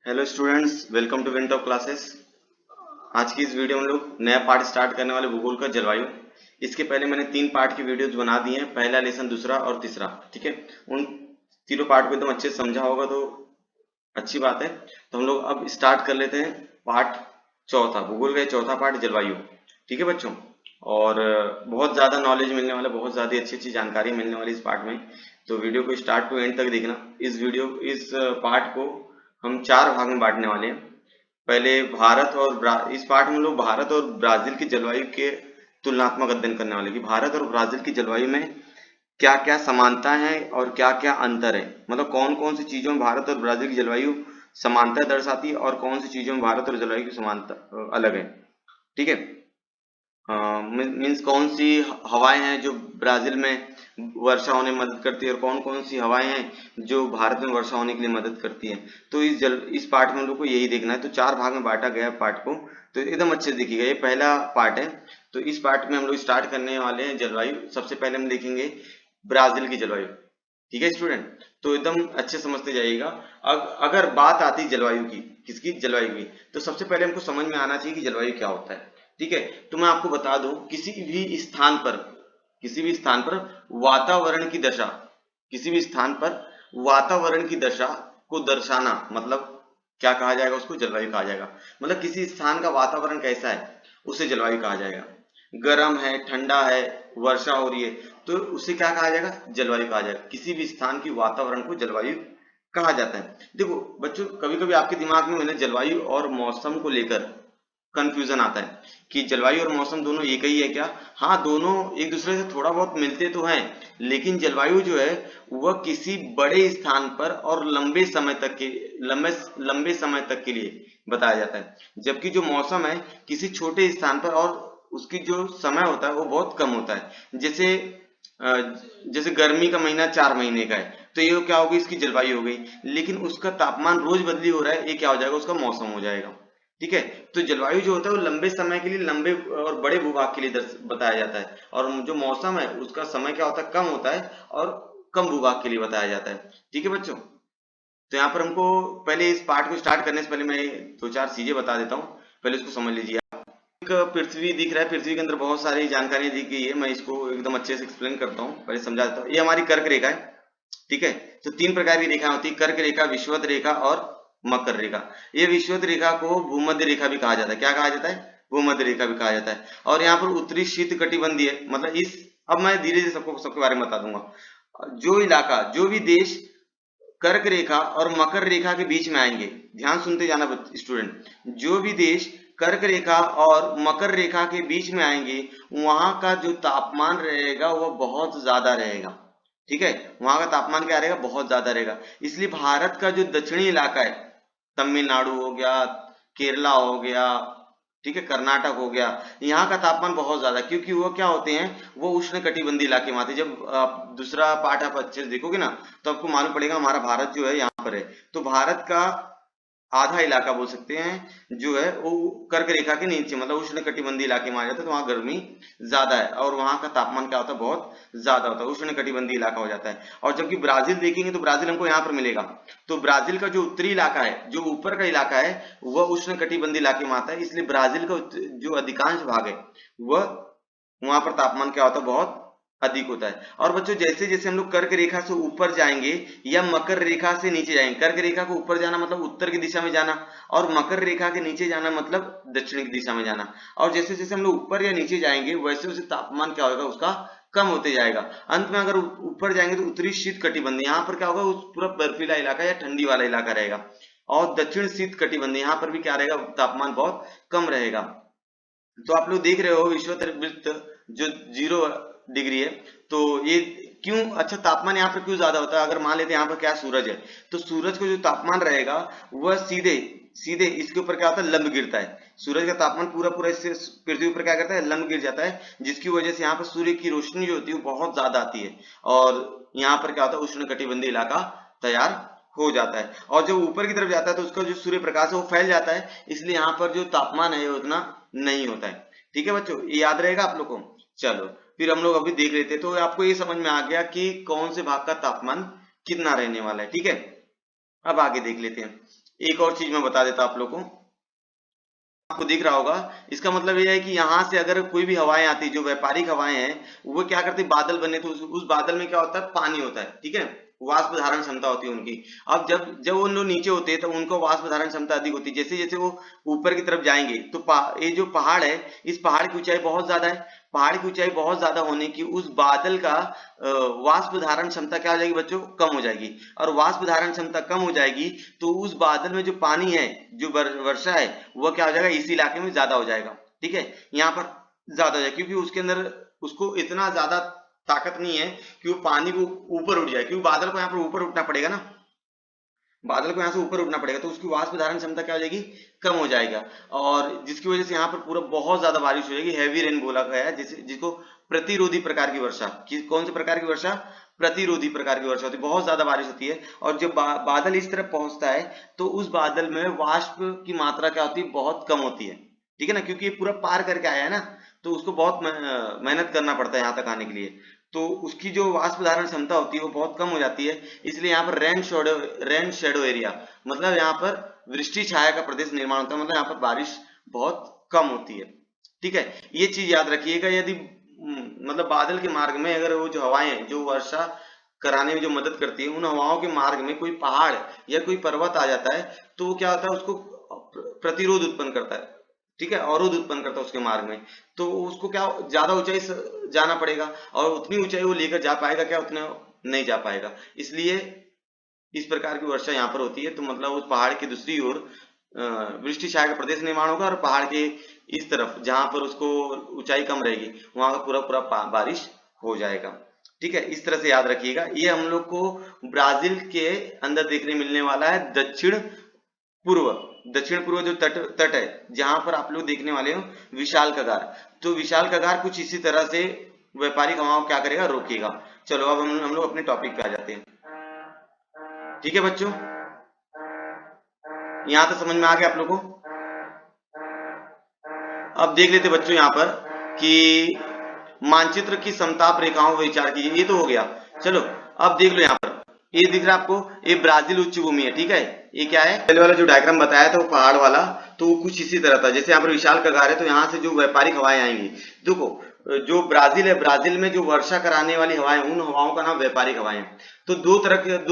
Hello students, welcome to win top classes. आज की इस वीडियो में हम लोग नया पार्ट स्टार्ट करने वाले भूगोल का जलवायु। इसके पहले मैंने 3 पार्ट की वीडियोज बना दी हैं, पहला लेसन, दूसरा और तीसरा। ठीक है, उन तीनों पार्ट को एकदम अच्छे से समझा होगा तो अच्छी बात है। तो हम लोग अब स्टार्ट कर लेते हैं पार्ट चौथा, भूगोल का चौथा पार्ट जलवायु। ठीक है बच्चों, और बहुत ज़्यादा नॉलेज मिलने वाला, बहुत ज़्यादा अच्छी अच्छी जानकारी मिलने वाली इस पार्ट में। तो वीडियो को स्टार्ट टू एंड तक देखना। इस पार्ट को हम 4 भाग में बांटने वाले हैं। पहले भारत और इस पार्ट में हम लोग भारत और ब्राजील की जलवायु के तुलनात्मक अध्ययन करने वाले कि भारत और ब्राजील की जलवायु में क्या क्या समानता है और क्या क्या अंतर है। मतलब कौन कौन सी चीजों में भारत और ब्राजील की जलवायु समानता दर्शाती है और कौन सी चीजों में भारत और जलवायु की समानता अलग है। ठीक है, मीन्स कौन सी हवाएं हैं जो ब्राजील में वर्षा होने में मदद करती है और कौन कौन सी हवाएं हैं जो भारत में वर्षा होने के लिए मदद करती है। तो इस पार्ट में हम लोग को यही देखना है। तो 4 भाग में बांटा गया है पार्ट को, तो एकदम अच्छे से देखिएगा। ये पहला पार्ट है। तो इस पार्ट में हम लोग स्टार्ट करने वाले हैं जलवायु। सबसे पहले हम देखेंगे ब्राजील की जलवायु। ठीक है स्टूडेंट, तो एकदम अच्छे समझते जाइएगा। अगर बात आती जलवायु की, किसकी, जलवायु की, तो सबसे पहले हमको समझ में आना चाहिए कि जलवायु क्या होता है। ठीक है, तो मैं आपको बता दूं, किसी भी स्थान पर वातावरण की दशा, किसी भी स्थान पर वातावरण की दशा को दर्शाना, मतलब क्या कहा जाएगा, उसको जलवायु कहा जाएगा। मतलब किसी स्थान का वातावरण कैसा है उसे जलवायु कहा जाएगा। गर्म है, ठंडा है, वर्षा हो रही है, तो उसे क्या कहा जाएगा, जलवायु कहा जाएगा। किसी भी स्थान की वातावरण को जलवायु कहा जाता है। देखो बच्चों, कभी कभी आपके दिमाग में मैंने जलवायु और मौसम को लेकर कंफ्यूजन आता है कि जलवायु और मौसम दोनों एक ही है क्या। हाँ, दोनों एक दूसरे से थोड़ा बहुत मिलते तो हैं, लेकिन जलवायु जो है वह किसी बड़े स्थान पर और लंबे समय तक के लिए बताया जाता है, जबकि जो मौसम है किसी छोटे स्थान पर और उसकी जो समय होता है वो बहुत कम होता है। जैसे गर्मी का महीना 4 महीने का है, तो ये क्या होगी, इसकी जलवायु हो गई। लेकिन उसका तापमान रोज बदली हो रहा है, ये क्या हो जाएगा, उसका मौसम हो जाएगा। ठीक है, तो जलवायु जो होता है वो लंबे समय के लिए, लंबे और बड़े भूभाग के लिए बताया जाता है, और जो मौसम है उसका समय क्या होता है, कम होता है और कम भूभाग के लिए बताया जाता है। ठीक है बच्चों, तो यहाँ पर हमको पहले इस पार्ट को स्टार्ट करने से पहले मैं 2-4 चीजें बता देता हूँ, पहले उसको समझ लीजिए। एक पृथ्वी दिख रहा है, पृथ्वी के अंदर बहुत सारी जानकारी दी गई है। मैं इसको एकदम अच्छे से एक्सप्लेन करता हूँ, पहले समझा देता हूँ। ये हमारी कर्क रेखा है। ठीक है, तो 3 प्रकार की रेखा होती है, कर्क रेखा, विषुवत रेखा और मकर रेखा। ये विषुवत रेखा को भूमध्य रेखा भी कहा जाता है। क्या कहा जाता है, भूमध्य रेखा भी कहा जाता है। और यहाँ पर उत्तरी शीत कटिबंधीय है, मतलब अब मैं धीरे धीरे सबके बारे में बता दूंगा। जो इलाका, जो भी देश कर्क रेखा और मकर रेखा के बीच में आएंगे, ध्यान सुनते जाना स्टूडेंट, जो भी देश कर्क रेखा और मकर रेखा के बीच में आएंगे वहां का जो तापमान रहेगा वह बहुत ज्यादा रहेगा। ठीक है, वहां का तापमान क्या रहेगा, बहुत ज्यादा रहेगा। इसलिए भारत का जो दक्षिणी इलाका है, तमिलनाडु हो गया, केरला हो गया, ठीक है, कर्नाटक हो गया, यहाँ का तापमान बहुत ज्यादा, क्योंकि वो क्या होते हैं, वो उष्ण कटिबंधीय इलाके में आते हैं। जब आप दूसरा पार्ट आप अच्छे से देखोगे ना, तो आपको मालूम पड़ेगा हमारा भारत जो है यहाँ पर है, तो भारत का आधा इलाका बोल सकते हैं जो है वो कर्क रेखा के नीचे, मतलब उष्ण कटिबंधीय इलाके में आ जाता है, तो वहां गर्मी ज्यादा है और वहां का तापमान क्या होता है, बहुत ज्यादा होता है, उष्ण कटिबंधीय इलाका हो जाता है। और जबकि ब्राजील देखेंगे तो ब्राजील हमको यहाँ पर मिलेगा। तो ब्राजील का जो उत्तरी इलाका है, जो ऊपर का इलाका है, वह उष्ण कटिबंधीय इलाके में आता है। इसलिए ब्राजील का जो अधिकांश भाग है वह, वहां पर तापमान क्या होता है, बहुत अधिक होता है। और बच्चों जैसे जैसे हम लोग कर्क रेखा से ऊपर जाएंगे या मकर रेखा से नीचे जाएंगे, कर्क रेखा को ऊपर जाना मतलब उत्तर की दिशा में जाना, और मकर रेखा के नीचे जाना मतलब दक्षिण की दिशा में जाना। और जैसे जैसे हम लोग ऊपर या नीचे जाएंगे वैसे वैसे तापमान क्या होगा, उसका कम होते जाएगा। अंत में अगर ऊपर जाएंगे तो उत्तरी शीत कटिबंध, यहाँ पर क्या होगा, उस पूरा बर्फीला इलाका या ठंडी वाला इलाका रहेगा। और दक्षिण शीत कटिबंध, यहाँ पर भी क्या रहेगा, तापमान बहुत कम रहेगा। तो आप लोग देख रहे हो विषुवत जो 0 डिग्री है, तो ये क्यों, अच्छा तापमान यहाँ पर क्यों ज्यादा होता है, अगर मान लेते हैं यहाँ पर क्या सूरज है, तो सूरज का जो तापमान रहेगा वह सीधे सीधे इसके ऊपर क्या होता है, लंब गिरता है। सूरज का तापमान पूरा पूरा इससे पृथ्वी पर क्या करता है, लंब गिर जाता है, जिसकी वजह से यहाँ पर सूर्य की रोशनी जो होती है वो बहुत ज्यादा आती है, और यहाँ पर क्या होता है, उष्ण कटिबंधीय इलाका तैयार हो जाता है। और जब ऊपर की तरफ जाता है तो उसका जो सूर्य प्रकाश है वो फैल जाता है, इसलिए यहाँ पर जो तापमान है वो उतना नहीं होता है। ठीक है बच्चों, ये याद रहेगा आप लोग को। चलो फिर हम लोग अभी देख लेते हैं, तो आपको ये समझ में आ गया कि कौन से भाग का तापमान कितना रहने वाला है। ठीक है, अब आगे देख लेते हैं। एक और चीज मैं बता देता आप लोग को, आपको दिख रहा होगा, इसका मतलब ये है कि यहाँ से अगर कोई भी हवाएं आती, जो व्यापारिक हवाएं हैं, वो क्या करती, बादल बने तो उस बादल में क्या होता है, पानी होता है, ठीक है, वाष्प धारण क्षमता होती है उनकी। अब जब जब उन लोग नीचे होते हैं तो उनको वाष्प धारण क्षमता अधिक होती है, जैसे जैसे वो ऊपर की तरफ जाएंगे तो ये जो पहाड़ है, इस पहाड़ की ऊंचाई बहुत ज्यादा है, पहाड़ की ऊंचाई बहुत ज्यादा होने की उस बादल का वाष्प धारण क्षमता क्या हो जाएगी बच्चों, कम हो जाएगी। और वाष्प धारण क्षमता कम हो जाएगी तो उस बादल में जो पानी है, जो वर्षा है, वह क्या हो जाएगा, इसी इलाके में ज्यादा हो जाएगा, ठीक है, यहाँ पर ज्यादा हो जाएगा, क्योंकि उसके अंदर उसको इतना ज्यादा ताकत नहीं है कि वो पानी को ऊपर उठ जाए, क्योंकि बादल को यहाँ पर ऊपर उठना पड़ेगा ना, बादल को यहाँ से ऊपर उठना पड़ेगा, तो उसकी वाष्प धारण क्षमता क्या हो जाएगी, कम हो जाएगा, और जिसकी वजह से यहाँ पर पूरा बहुत ज्यादा बारिश हो जाएगी, हैवी रेन बोला गया है, जिसको प्रतिरोधी प्रकार की वर्षा, कौन से प्रकार की वर्षा, प्रतिरोधी प्रकार की वर्षा होती है, बहुत ज्यादा बारिश होती है। और जब बादल इस तरफ पहुंचता है तो उस बादल में वाष्प की मात्रा क्या होती है, बहुत कम होती है, ठीक है ना, क्योंकि ये पूरा पार करके आया है ना, तो उसको बहुत मेहनत करना पड़ता है यहाँ तक आने के लिए, तो उसकी जो वाष्प धारण क्षमता होती है वो बहुत कम हो जाती है। इसलिए यहाँ पर रेन शेडो एरिया, मतलब यहाँ पर वृष्टि छाया का प्रदेश निर्माण होता है, मतलब यहाँ पर बारिश बहुत कम होती है, ठीक है, ये चीज याद रखिएगा। यदि मतलब बादल के मार्ग में अगर वो जो हवाएं हैं जो वर्षा कराने में जो मदद करती है, उन हवाओं के मार्ग में कोई पहाड़ या कोई पर्वत आ जाता है तो वो क्या होता है, उसको प्रतिरोध उत्पन्न करता है, ठीक है, अवरोध उत्पन्न करता है उसके मार्ग में, तो उसको क्या ज्यादा ऊंचाई से जाना पड़ेगा, और उतनी ऊंचाई वो लेकर जा पाएगा क्या, उतना नहीं जा पाएगा, इसलिए इस प्रकार की वर्षा यहाँ पर होती है। तो मतलब उस पहाड़ की दूसरी ओर वृष्टि छाया का प्रदेश निर्माण होगा, और पहाड़ के इस तरफ जहां पर उसको ऊंचाई कम रहेगी वहां का पूरा पूरा बारिश हो जाएगा, ठीक है, इस तरह से याद रखिएगा। ये हम लोग को ब्राजील के अंदर देखने मिलने वाला है पूर्व दक्षिण पूर्व जो तट तट है, जहां पर आप लोग देखने वाले हो विशाल कगार, तो विशाल कगार कुछ इसी तरह से व्यापारिक हवाओं क्या करेगा, रोकेगा। चलो अब हम लोग अपने टॉपिक पे आ जाते हैं, ठीक है बच्चों, यहाँ तो समझ में आ गया आप लोगों को। अब देख लेते बच्चों यहाँ पर कि मानचित्र की समताप रेखाओं पर विचार कीजिए, ये तो हो गया। चलो अब देख लो यहाँ पर, ये दिख रहा है आपको, ये ब्राजील उच्च भूमि है, ठीक है, ये क्या है, पहले वाला जो डायग्राम बताया था वो पहाड़ वाला, तो वो कुछ इसी तरह था, जैसे यहाँ पर विशाल कगार है तो यहाँ से जो व्यापारिक हवाएं आएंगी, देखो जो ब्राजील है, ब्राजील में जो वर्षा कराने वाली हवाएं, उन हवाओं का नाम व्यापारिक हवाएं, तो दो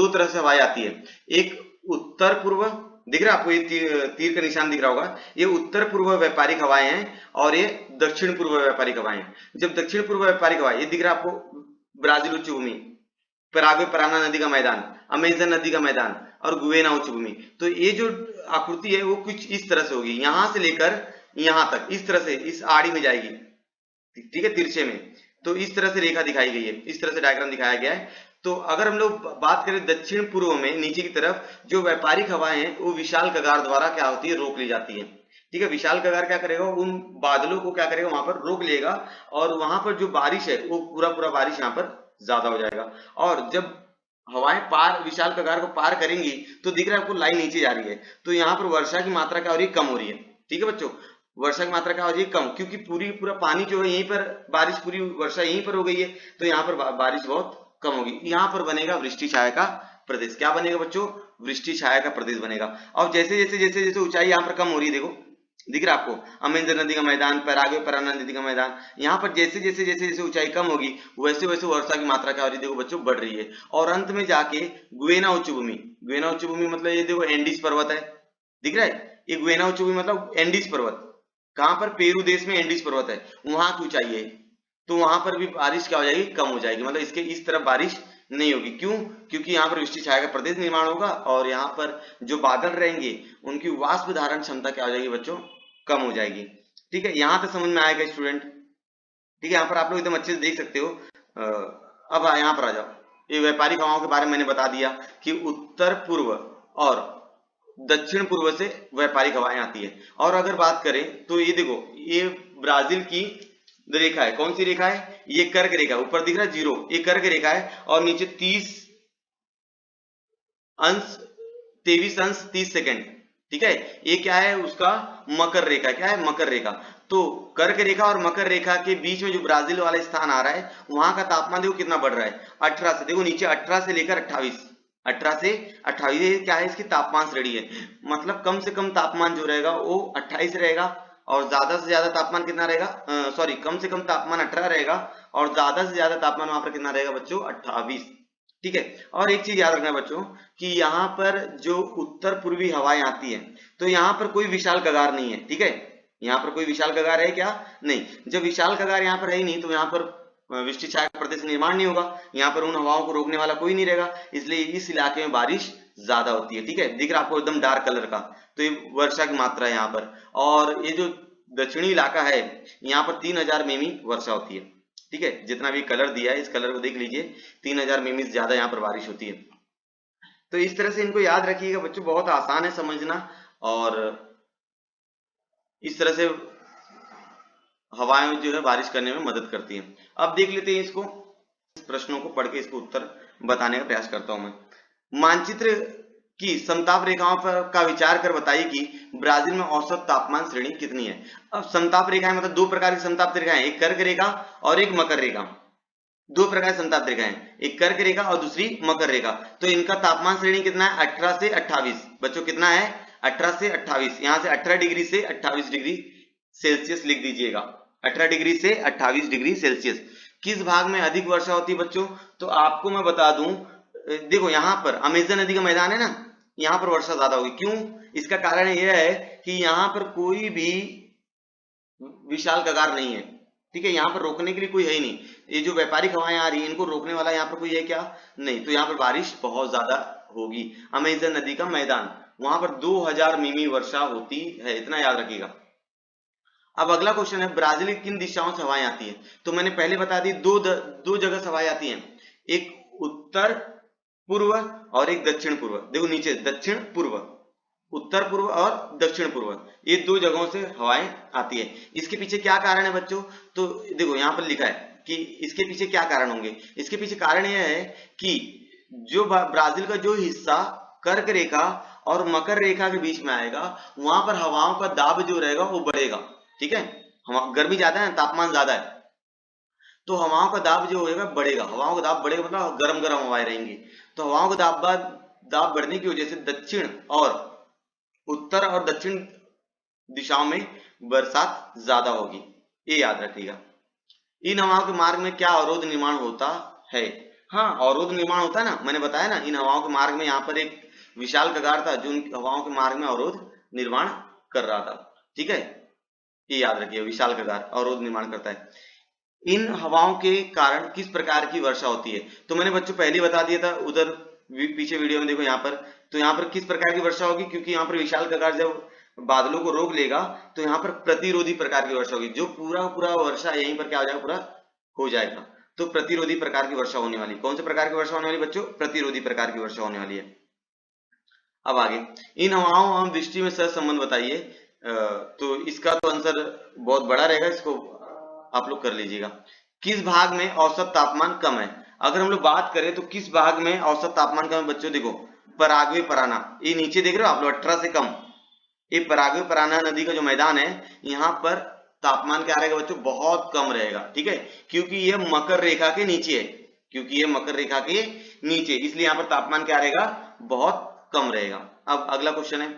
तरह से हवाएं आती है, एक उत्तर पूर्व, दिख रहा है आपको, ये तीर का निशान दिख रहा होगा, ये उत्तर पूर्व व्यापारिक हवाएं हैं, और ये दक्षिण पूर्व व्यापारिक हवाएं हैं। जब दक्षिण पूर्व व्यापारिक हवाएं, ये दिख रहा है आपको, ब्राजील उच्च भूमि, पराग्वे पराना नदी का मैदान, अमेजन नदी का मैदान, और गुवेना उच्च भूमि, तो ये जो आकृति है वो कुछ इस तरह से होगी, यहां से लेकर यहां तक इस तरह से इस आड़ी में जाएगी, ठीक है, तिरछे में, तो इस तरह से रेखा दिखाई गई है, इस तरह से डायग्राम दिखाया गया है। तो अगर हम लोग बात करें दक्षिण पूर्व में नीचे की तरफ, जो व्यापारिक हवाएं हैं वो विशाल कगार द्वारा क्या होती है, रोक ली जाती है, ठीक है, विशाल कगार क्या करेगा, उन बादलों को क्या करेगा, वहां पर रोक लेगा, और वहां पर जो बारिश है वो पूरा पूरा बारिश यहाँ पर ज्यादा हो जाएगा। और जब हवाएं पार विशाल कगार को पार करेंगी तो दिख रहा है आपको लाइन नीचे जा रही है, तो यहाँ पर वर्षा की मात्रा क्या हो रही है, कम हो रही है, ठीक है बच्चों, वर्षा की मात्रा क्या हो रही है, कम, क्योंकि पूरा पानी जो है यहीं पर, बारिश पूरी वर्षा यहीं पर हो गई है, तो यहाँ पर बारिश बहुत कम होगी, यहाँ पर बनेगा वृष्टि छाया का प्रदेश, क्या बनेगा बच्चों, वृष्टि छाया का प्रदेश बनेगा। और जैसे जैसे जैसे जैसे ऊंचाई यहाँ पर कम हो रही है, देखो दिख रहा है आपको, अमेजन नदी का मैदान, पराग्वे पराना नदी का मैदान, यहाँ पर जैसे जैसे जैसे जैसे ऊंचाई कम होगी वैसे वैसे वर्षा की मात्रा क्या हो रही है, देखो बच्चों, बढ़ रही है, और अंत में जाके गुवेना उच्च भूमि, गुवेना उच्च भूमि मतलब ये देखो एंडीज पर्वत है, दिख रहा है, ये गुवेना उच्च भूमि मतलब एंडीज पर्वत, कहां पर, पेरू देश में एंडीज पर्वत है, वहां की ऊंचाई है, तो वहां पर भी बारिश क्या हो जाएगी, कम हो जाएगी, मतलब इसके इस तरफ बारिश नहीं होगी, क्यों, क्योंकि यहाँ पर वृष्टि छाया का प्रदेश निर्माण होगा, और यहाँ पर जो बादल रहेंगे उनकी वाष्प धारण क्षमता क्या हो जाएगी बच्चों, कम हो जाएगी, ठीक है, यहाँ तक समझ में आएगा स्टूडेंट, ठीक है, यहाँ पर आप लोग एकदम अच्छे से देख सकते हो। अब यहाँ पर आ जाओ, ये व्यापारिक हवाओं के बारे में मैंने बता दिया कि उत्तर पूर्व और दक्षिण पूर्व से व्यापारिक हवाएं आती है। और अगर बात करें तो ये देखो, ये ब्राजील की रेखा है, कौन सी रेखा है, ये कर्क रेखा, ऊपर दिख रहा है 0, ये कर्क रेखा है, और नीचे 23 अंश 30 सेकंड, ठीक है, ये क्या है, उसका मकर रेखा, क्या है, मकर रेखा, तो कर्क रेखा और मकर रेखा के बीच में जो ब्राजील वाला स्थान आ रहा है, वहां का तापमान देखो कितना बढ़ रहा है, 18 से, देखो नीचे 18 से लेकर 28, 18 से 28, ये क्या है, इसकी तापमान श्रेणी है। मतलब कम से कम तापमान जो रहेगा वो 28 रहेगा, और ज्यादा से ज्यादा तापमान कितना रहेगा, सॉरी, कम से कम तापमान 18 रहेगा, और ज्यादा से ज्यादा तापमान वहां पर कितना रहेगा बच्चों, 28। ठीक है। और एक चीज याद रखना बच्चों कि यहाँ पर जो उत्तर पूर्वी हवाएं आती है, तो यहाँ पर कोई विशाल कगार नहीं है। ठीक है, यहाँ पर कोई विशाल कगार है क्या, नहीं। जब विशाल कगार यहाँ पर है ही नहीं, तो यहाँ पर वृष्टि छाया का प्रदेश निर्माण नहीं होगा, यहाँ पर उन हवाओं को रोकने वाला कोई नहीं रहेगा, इसलिए इस इलाके में बारिश ज्यादा होती है। ठीक है, दिख रहा आपको एकदम डार्क कलर का, तो ये वर्षा की मात्रा है यहाँ पर। और ये जो दक्षिणी इलाका है, यहाँ पर 3000 मिमी वर्षा होती है। ठीक है, जितना भी कलर दिया है इस कलर को देख लीजिए, 3000 मिमी से ज्यादा यहाँ पर बारिश होती है। तो इस तरह से इनको याद रखिएगा बच्चों, बहुत आसान है समझना, और इस तरह से हवाएं जो है बारिश करने में मदद करती हैं। अब देख लेते हैं इसको, प्रश्नों को पढ़ के इसको उत्तर बताने का प्रयास करता हूं मैं। मानचित्र की समताप रेखाओं पर का विचार कर बताइए कि ब्राजील में औसत तापमान श्रेणी कितनी है। अब समताप रेखाएं मतलब दो प्रकार की समताप रेखाएं, एक कर्क रेखा और एक मकर रेखा। दो प्रकार की समताप रेखाएं, एक कर्क रेखा और दूसरी मकर रेखा। तो इनका तापमान श्रेणी कितना है, 18 से 28। बच्चों कितना है, 18 से 28। यहां से 18 डिग्री से 28 डिग्री सेल्सियस लिख दीजिएगा, 18 डिग्री से 28 डिग्री सेल्सियस। किस भाग में अधिक वर्षा होती है बच्चों, तो आपको मैं बता दूं, देखो यहाँ पर अमेजन नदी का मैदान है ना, यहाँ पर वर्षा ज्यादा होगी। क्यों, इसका कारण यह है कि यहाँ पर कोई भी विशाल कगार नहीं है। ठीक है, यहाँ पर रोकने के लिए कोई है ही नहीं। ये जो व्यापारिक हवाएं आ रही है, इनको रोकने वाला यहाँ पर कोई है क्या, नहीं। तो यहाँ पर बारिश बहुत ज्यादा होगी। अमेजन नदी का मैदान, वहां पर 2000 मिमी वर्षा होती है, इतना याद रखिएगा। अब अगला क्वेश्चन है, ब्राजील की किन दिशाओं से हवाएं आती हैं। तो मैंने पहले बता दी, दो जगह से हवाएं आती हैं, एक उत्तर पूर्व और एक दक्षिण पूर्व। देखो नीचे दक्षिण पूर्व, उत्तर पूर्व और दक्षिण पूर्व, ये दो जगहों से हवाएं आती है। इसके पीछे क्या कारण है बच्चों, तो देखो यहाँ पर लिखा है कि इसके पीछे क्या कारण होंगे। इसके पीछे कारण यह है कि जो ब्राजील का जो हिस्सा कर्क रेखा और मकर रेखा के बीच में आएगा, वहां पर हवाओं का दाब जो रहेगा वो बढ़ेगा। ठीक है, हम गर्मी ज्यादा है, तापमान ज्यादा है, तो हवाओं का दाब जो होगा बढ़ेगा। हवाओं का दाब बढ़ेगा मतलब गर्म गर्म हवाएं रहेंगी। तो हवाओं का दाब बढ़ने की वजह से दक्षिण और उत्तर और दक्षिण दिशाओं में बरसात ज्यादा होगी, ये याद रखिएगा। इन हवाओं के मार्ग में क्या अवरोध निर्माण होता है। हाँ, अवरोध निर्माण होता है ना, मैंने बताया ना, इन हवाओं के मार्ग में यहाँ पर एक विशाल कगार था जो उन हवाओं के मार्ग में अवरोध निर्माण कर रहा था। ठीक है, ये याद रखिए, विशाल कगार अवरोध निर्माण करता है। इन हवाओं के कारण किस प्रकार की वर्षा होती है, तो मैंने बच्चों पहले बता दिया था, उधर पीछे वीडियो में देखो यहाँ पर। तो यहाँ पर किस प्रकार की वर्षा होगी, क्योंकि यहाँ पर विशाल कगार जब बादलों को रोक लेगा, तो यहाँ पर प्रतिरोधी प्रकार की वर्षा होगी। जो पूरा पूरा वर्षा यहीं पर क्या हो जाएगा, पूरा हो जाएगा। तो प्रतिरोधी प्रकार की वर्षा होने वाली, कौन से प्रकार की वर्षा होने वाली बच्चों, प्रतिरोधी प्रकार की वर्षा होने वाली है। अब आगे, इन हवाओं और वृष्टि में सह संबंध बताइए। तो इसका तो आंसर बहुत बड़ा रहेगा, इसको आप लोग कर लीजिएगा। किस भाग में औसत तापमान कम है। अगर हम लोग बात करें तो किस भाग में औसत तापमान कम है बच्चों, देखो पराग्वे पराना, ये नीचे देख रहे हो आप लोग 18 से कम, ये पराग्वे पराना नदी का जो मैदान है, यहाँ पर तापमान क्या रहेगा बच्चों, बहुत कम रहेगा। ठीक है, क्योंकि ये मकर रेखा के नीचे है, क्योंकि ये मकर रेखा के नीचे, इसलिए यहाँ पर तापमान क्या रहेगा, बहुत कम रहेगा। अब अगला क्वेश्चन है,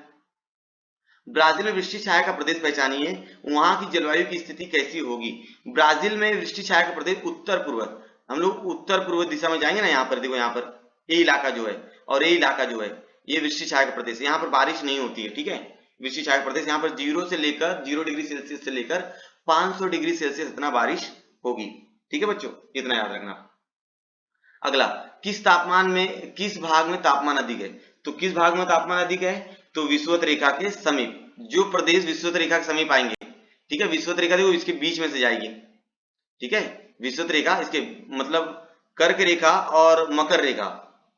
ब्राजील में वृष्टि छाया का प्रदेश पहचानिए, वहां की जलवायु की स्थिति कैसी होगी। ब्राजील में वृष्टि छाया का प्रदेश उत्तर पूर्व, हम लोग उत्तर पूर्व दिशा में जाएंगे ना, यहाँ पर देखो, यहाँ पर ये इलाका जो है और ये इलाका जो है, ये वृष्टि छाया का प्रदेश, यहाँ पर बारिश नहीं होती है। ठीक है, वृष्टि छाया प्रदेश, यहाँ पर 0 डिग्री सेल्सियस से लेकर 500 डिग्री सेल्सियस इतना बारिश होगी। ठीक है बच्चों, इतना याद रखना। अगला, किस तापमान में, किस भाग में तापमान अधिक है, तो किस भाग में तापमान अधिक है, तो विषुवत रेखा के समीप, जो प्रदेश विषुवत रेखा के समीप आएंगे। ठीक है, विषुवत रेखा देखो इसके बीच में से जाएगी। ठीक है, विषुवत रेखा इसके मतलब कर्क रेखा और मकर रेखा,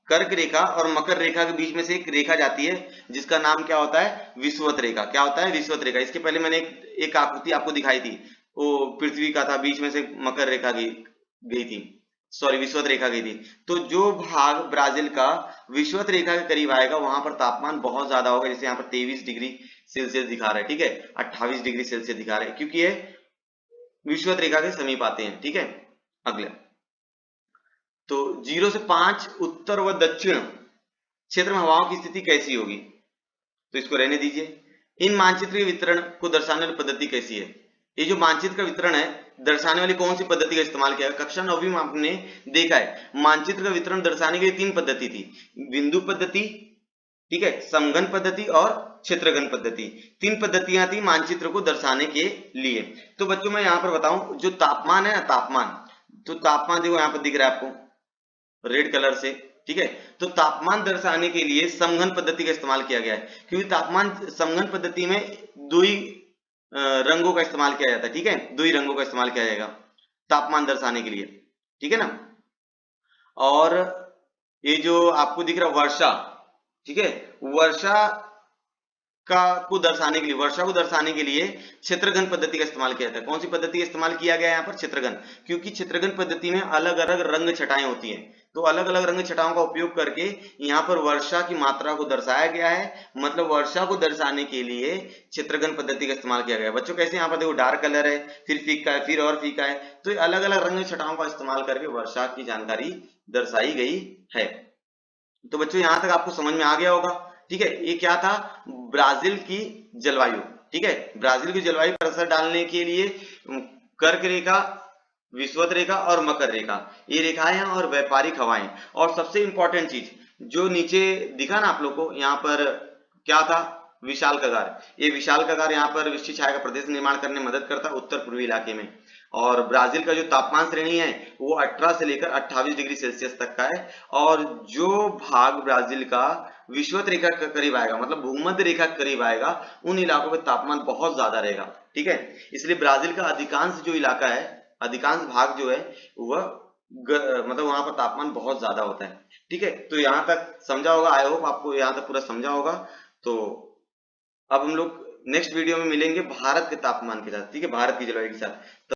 कर्क रेखा और मकर रेखा के बीच में से एक रेखा जाती है जिसका नाम क्या होता है, विषुवत रेखा। क्या होता है, विषुवत रेखा। इसके पहले मैंने एक आकृति आपको दिखाई थी, वो पृथ्वी का था, बीच में से मकर रेखा गई थी, सॉरी विषुवत रेखा गई थी। तो जो भाग ब्राजील का विषुवत रेखा के करीब आएगा, वहां पर तापमान बहुत ज्यादा होगा, जैसे यहाँ पर 23 डिग्री सेल्सियस दिखा रहा है। ठीक है, 28 डिग्री सेल्सियस दिखा रहा है, क्योंकि ये विषुवत रेखा के समीप आते हैं। ठीक है, अगले, तो 0 से 5 उत्तर व दक्षिण क्षेत्र में हवाओं की स्थिति कैसी होगी, तो इसको रहने दीजिए। इन मानचित्र के वितरण को दर्शाने वाली पद्धति कैसी है, ये जो मानचित्र का वितरण है दर्शाने वाली कौन सी पद्धति का इस्तेमाल किया है। कक्षा 9वीं में आपने देखा है मानचित्र का वितरण दर्शाने के लिए 3 पद्धति थी, बिंदु पद्धति, ठीक है, समघन पद्धति और क्षेत्रघन पद्धति। 3 पद्धतियां थी मानचित्र को दर्शाने के लिए। तो बच्चों मैं यहाँ पर बताऊं, जो तापमान है ना, तापमान, तो तापमान देखो यहाँ पर दिख रहा है आपको रेड कलर से, ठीक है। तो तापमान दर्शाने के लिए समघन पद्धति का इस्तेमाल किया गया है, क्योंकि तापमान समघन पद्धति में दो ही रंगों का इस्तेमाल किया जाता है, ठीक है, 2 ही रंगों का इस्तेमाल किया जाएगा तापमान दर्शाने के लिए, ठीक है ना। और ये जो आपको दिख रहा वर्षा, ठीक है, वर्षा को दर्शाने के लिए, वर्षा को दर्शाने के लिए क्षेत्रघन पद्धति का इस्तेमाल किया जाता है। कौन सी पद्धति का इस्तेमाल किया गया है यहाँ पर, क्षेत्रघन, क्योंकि क्षेत्रघन पद्धति में अलग अलग रंग छटाएं होती हैं, तो अलग अलग रंग छटाओं का उपयोग करके यहाँ पर वर्षा की मात्रा को दर्शाया गया है। मतलब वर्षा को दर्शाने के लिए क्षेत्रघन पद्धति का इस्तेमाल किया गया है। बच्चों कैसे यहाँ पर देखो डार्क कलर है, फिर फीका है, फिर और फीका है, तो अलग अलग रंग छटाओं का इस्तेमाल करके वर्षा की जानकारी दर्शाई गई है। तो बच्चों यहां तक आपको समझ में आ गया होगा, ठीक है। ये क्या था, ब्राजील की जलवायु, ठीक है, ब्राजील की जलवायु पर असर डालने के लिए कर्क रेखा, विषुवत रेखा और मकर रेखा, ये रेखाएं हैं, और व्यापारिक हवाएं। और सबसे इंपॉर्टेंट चीज जो नीचे दिखा ना आप लोग को, यहाँ पर क्या था, विशाल कगार। ये विशाल कगार यहाँ पर विशिष्ट छाया का प्रदेश निर्माण करने में मदद करता है उत्तर पूर्वी इलाके में। और ब्राजील का जो तापमान श्रेणी है वो 18 से लेकर 28 डिग्री सेल्सियस तक का है। और जो भाग ब्राजील का विषुवत रेखा के करीब आएगा, मतलब भूमध्य रेखा के करीब आएगा, उन इलाकों में तापमान बहुत ज्यादा रहेगा, ठीक है। इसलिए ब्राजील का अधिकांश जो इलाका है, अधिकांश भाग जो है वह मतलब वहां पर तापमान बहुत ज्यादा होता है, ठीक है। तो यहाँ तक समझा होगा, आई होप आपको यहाँ तक पूरा समझा होगा। तो अब हम लोग नेक्स्ट वीडियो में मिलेंगे भारत के तापमान के साथ, ठीक है, भारत की जलवायु के साथ।